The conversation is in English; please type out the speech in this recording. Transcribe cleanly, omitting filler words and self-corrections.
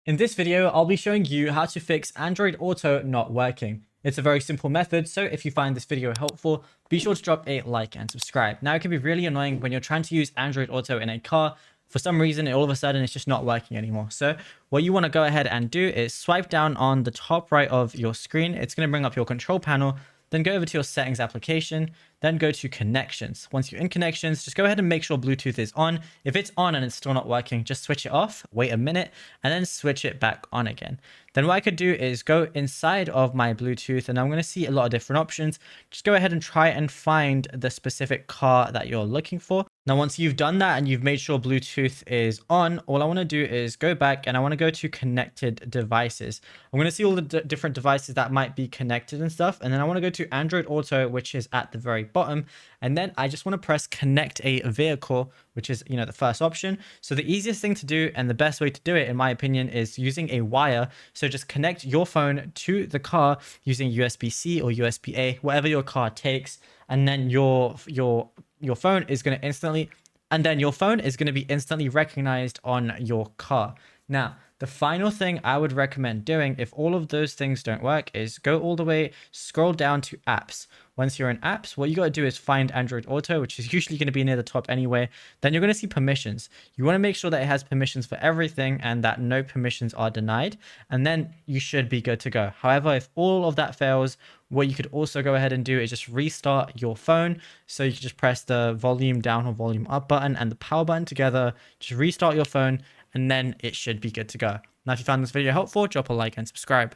In this video, I'll be showing you how to fix Android Auto not working. It's a very simple method, so if you find this video helpful, be sure to drop a like and subscribe. Now, it can be really annoying when you're trying to use Android Auto in a car. For some reason, all of a sudden, it's just not working anymore. So what you want to go ahead and do is swipe down on the top right of your screen. It's going to bring up your control panel. Then go over to your settings application, then go to connections. Once you're in connections, just go ahead and make sure Bluetooth is on. If it's on and it's still not working, just switch it off, wait a minute, and then switch it back on again. Then what I could do is go inside of my Bluetooth and I'm going to see a lot of different options. Just go ahead and try and find the specific car that you're looking for. Now, once you've done that and you've made sure Bluetooth is on, all I want to do is go back and I want to go to connected devices. I'm going to see all the different devices that might be connected and stuff. And then I want to go to Android Auto, which is at the very bottom. And then I just want to press connect a vehicle, which is, the first option. So the easiest thing to do and the best way to do it, in my opinion, is using a wire. So just connect your phone to the car using USB-C or USB-A, whatever your car takes. And then your phone is going to be instantly recognized on your car. Now, the final thing I would recommend doing if all of those things don't work is go all the way, scroll down to apps. Once you're in apps, what you got to do is find Android Auto, which is usually going to be near the top anyway. Then you're going to see permissions. You want to make sure that it has permissions for everything and that no permissions are denied. And then you should be good to go. However, if all of that fails, what you could also go ahead and do is just restart your phone. So you can just press the volume down or volume up button and the power button together. Just restart your phone and then it should be good to go. Now, if you found this video helpful, drop a like and subscribe.